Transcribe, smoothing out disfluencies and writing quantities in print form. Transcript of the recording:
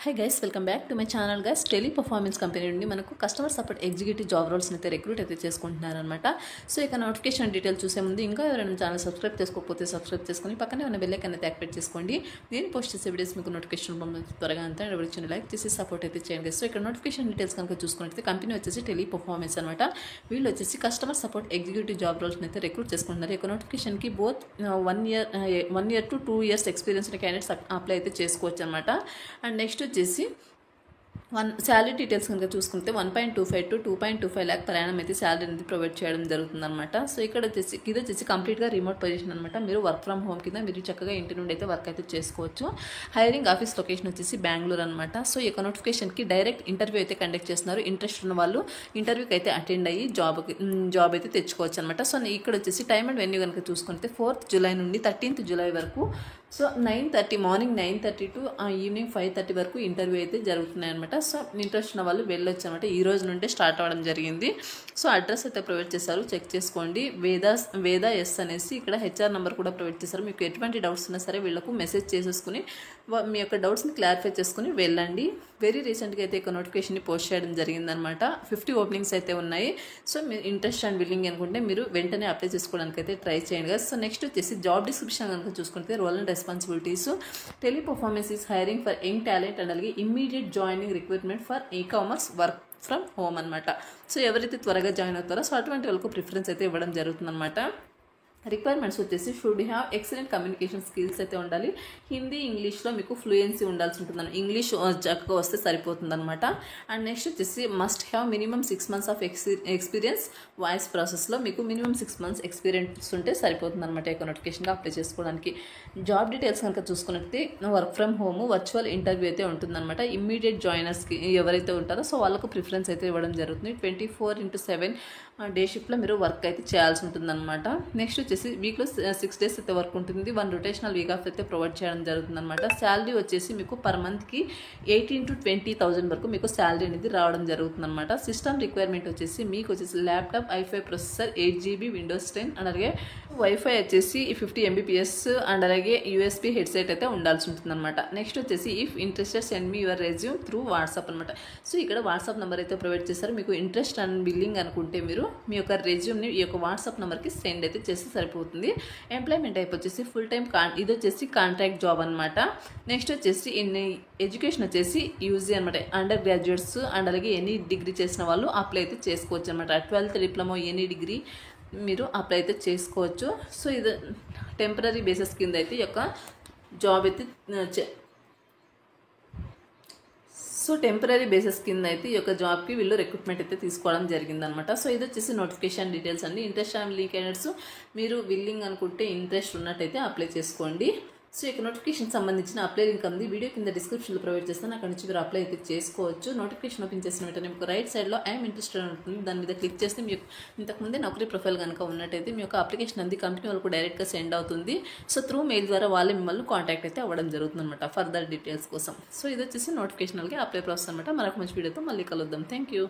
Hi guys, welcome back to my channel guys. Teleperformance company నుండి మనకు customer support executive job roles అయితే recruit అయితే చేసుకుంటున్నారనమాట. So ఇక నోటిఫికేషన్ డీటెయిల్ చూసే ముందు ఇంకా ఎవరైనా ఛానల్ సబ్స్క్రైబ్ చేసుకోకపోతే సబ్స్క్రైబ్ చేసుకొని పక్కనే ఉన్న బెల్ ఐకాన్ అయితే యాక్టివేట్ చేసుకోండి. నేను పోస్ట్ చేసే వీడియోస్ మీకు నోటిఫికేషన్ పంపించి త్వరగా అంతా ఎవరికి లైక్ చేసి సపోర్ట్ అయితే చేయండి. సో ఇక్కడ నోటిఫికేషన్ డీటెయిల్స్ కనుక చూసుకున్నట్లయితే కంపెనీ వచ్చేసి టెలిపర్ఫార్మెన్స్ అనమాట. వీళ్ళు వచ్చేసి customer support executive job roles అయితే రిక్రూట్ చేసుకుంటున్నారు. ఈ నోటిఫికేషన్కి both 1 year to 2 years experience candidates apply అయితే చేసుకోవచ్చు అనమాట. అండ్ నెక్స్ట్ వచ్చేసి శాలరీ డీటెయిల్స్ కనుక చూసుకుంటే 1.25 to 2.25 lakh per annum అయితే శాలరీ అనేది ప్రొవైడ్ చేయడం జరుగుతుంది అనమాట. సో ఇక్కడ వచ్చేసి ఇది వచ్చేసి కంప్లీట్గా రిమోట్ పొజిషన్ అనమాట. మీరు వర్క్ ఫ్రమ్ హోమ్ కింద మీరు చక్కగా ఇంటి నుండి అయితే వర్క్ అయితే చేసుకోవచ్చు. హైరింగ్ ఆఫీస్ లొకేషన్ వచ్చేసి బెంగళూరు అనమాట. సో ఈ నోటిఫికేషన్కి డైరెక్ట్ ఇంటర్వ్యూ అయితే కండక్ట్ చేస్తున్నారు. ఇంట్రెస్ట్ ఉన్న వాళ్ళు ఇంటర్వ్యూకి అయితే అటెండ్ అయ్యి జాబ్ అయితే తెచ్చుకోవచ్చు అనమాట. సో ఇక్కడ వచ్చేసి టైమ్ అండ్ వెన్యూ కనుక చూసుకుంటే 4th July నుండి 13th July వరకు. సో మార్నింగ్ 9:30 to ఈవినింగ్ 5:30 వరకు ఇంటర్వ్యూ అయితే జరుగుతున్నాయి అనమాట. సో ఇంట్రెస్ట్ ఉన్న వాళ్ళు వెళ్ళొచ్చు అనమాట. ఈ రోజు నుండే స్టార్ట్ అవ్వడం జరిగింది. సో అడ్రస్ అయితే ప్రొవైడ్ చేశారు, చెక్ చేసుకోండి. వేద ఎస్ అనేసి ఇక్కడ హెచ్ఆర్ నెంబర్ కూడా ప్రొవైడ్ చేశారు. మీకు ఎటువంటి డౌట్స్ ఉన్నా సరే వీళ్ళకు మెసేజ్ చేసేసుకుని మీ యొక్క డౌట్స్ని క్లారిఫై చేసుకుని వెళ్ళండి. వెరీ రీసెంట్గా అయితే ఒక నోటిఫికేషన్ని పోస్ట్ చేయడం జరిగిందనమాట. 50 ఓపెనింగ్స్ అయితే ఉన్నాయి. సో మీరు ఇంట్రెస్ట్ అండ్ విల్లింగ్ అనుకుంటే మీరు వెంటనే అప్లై చేసుకోవడానికి అయితే ట్రై చేయండి కదా. సో నెక్స్ట్ వచ్చేసి జాబ్ డిస్క్రిప్షన్ కనుక చూసుకుంటే role and responsibilities Teleperformance is hiring for young talent and అలాగే immediate joining recruitment for e-commerce work from home అనమాట. సో ఎవరైతే త్వరగా జాయిన్ అవుతారో సో అటువంటి వాళ్ళకు ప్రిఫరెన్స్ అయితే ఇవ్వడం జరుగుతుంది అనమాట. రిక్వైర్మెంట్స్ వచ్చేసి should have excellent communication skills అయితే ఉండాలి. హిందీ ఇంగ్లీష్లో మీకు ఫ్లూయెన్సీ ఉండాల్సి ఉంటుందని, ఇంగ్లీష్ చక్కగా వస్తే సరిపోతుంది అనమాట. అండ్ నెక్స్ట్ వచ్చేసి must have minimum 6 months of experience voice ప్రాసెస్లో మీకు మినిమం 6 months ఎక్స్పీరియన్స్ ఉంటే సరిపోతుంది అనమాట. ఈ నోటిఫికేషన్గా అప్లై చేసుకోవడానికి. జాబ్ డీటెయిల్స్ కనుక చూసుకున్నట్లయితే work from home virtual interview అయితే ఉంటుందన్నమాట. ఇమ్మీడియట్ జాయినర్స్కి ఎవరైతే ఉంటారో సో వాళ్ళకు ప్రిఫరెన్స్ అయితే ఇవ్వడం జరుగుతుంది. 24/7 డే షిఫ్ట్లో మీరు వర్క్ అయితే చేయాల్సి ఉంటుందన్నమాట. నెక్స్ట్ వచ్చేసి వీక్లో 6 days అయితే వర్క్ ఉంటుంది. 1 rotational వీక్ ఆఫ్ అయితే ప్రొవైడ్ చేయడం జరుగుతుంది అనమాట. శాలరీ వచ్చేసి మీకు పర్ మంత్కి 18,000 to 20,000 వరకు మీకు శాలరీ అనేది రావడం జరుగుతుంది అనమాట. సిస్టమ్ రిక్వైర్మెంట్ వచ్చేసి మీకు వచ్చేసి laptop i5 processor 8GB Windows 10 and అలాగే వైఫై వచ్చేసి 50 Mbps అండ్ అలాగే USB హెడ్సెట్ అయితే ఉండాల్సి ఉంటుంది అనమాట. నెక్స్ట్ వచ్చేసి if interested send me your resume through WhatsApp అనమాట. సో ఇక్కడ వాట్సాప్ నెంబర్ అయితే ప్రొవైడ్ చేస్తారు. మీకు ఇంట్రెస్ట్ అండ్ బిల్లింగ్ అనుకుంటే మీరు మీ యొక్క రెజ్యూమ్ని ఈ యొక్క వాట్సాప్ నెంబర్కి సెండ్ అయితే చేసి సరిపోతుంది. ఎంప్లాయ్మెంట్ టైప్ వచ్చేసి ఫుల్ టైం ఇది వచ్చేసి కాంట్రాక్ట్ జాబ్ అనమాట. నెక్స్ట్ వచ్చేసి ఎడ్యుకేషన్ వచ్చేసి యూజీ అనమాట. అండర్ గ్రాడ్యుయేట్స్ అండ్ అలాగే ఎనీ డిగ్రీ చేసిన వాళ్ళు అప్లై అయితే చేసుకోవచ్చు అనమాట. 12th డిప్లొమా ఎనీ డిగ్రీ మీరు అప్లై అయితే చేసుకోవచ్చు. సో ఇది టెంపరీ బేసిస్ కింద అయితే ఈ యొక్క జాబ్ అయితే టెంపరీ బేసిస్ కింద అయితే ఈ యొక్క జాబ్కి వీళ్ళు రిక్రూట్మెంట్ అయితే తీసుకోవడం జరిగిందనమాట. సో ఇది వచ్చేసి నోటిఫికేషన్ డీటెయిల్స్ అండి. ఇంట్రెస్ట్ ఫ్యామిలీ క్యాండిడేట్స్ మీరు విల్లింగ్ అనుకుంటే ఇంట్రెస్ట్ ఉన్నట్టయితే అప్లై చేసుకోండి. సో ఇక నోటిఫికేషన్ సంబంధించిన అప్లై లింక్ ఉంది వీడియో కింద డిస్క్రిప్షన్లో ప్రొవైడ్ చేస్తాను. అక్కడ నుంచి మీరు అప్లై అయితే చేసుకోవచ్చు. నోటిఫికేషన్ ఓపెన్ చేసిన వెంటనే మీకు రైట్ సైడ్లో ఐఎమ్ ఇంట్రెస్టెడ్ ఉంటుంది. దాని మీద క్లిక్ చేస్తే మీకు ఇంతకుముందే నౌకరీ ప్రొఫైల్ కనుక ఉన్నట్టయితే మీ యొక్క అప్లికేషన్ అంది కంపెనీ వాళ్ళకు డైరెక్ట్గా సెండ్ అవుతుంది. సో త్రూ మెయిల్ ద్వారా వాళ్ళే మిమ్మల్ని కాంటాక్ట్ అయితే అవ్వడం జరుగుతుంది అనమాట ఫర్దర్ డీటెయిల్స్ కోసం. సో ఇది వచ్చేసి నోటిఫికేషన్కి అప్లై ప్రాసెస్ అనమాట. మరొక మంచి వీడియోతో మళ్ళీ కలుద్దాం. Thank you.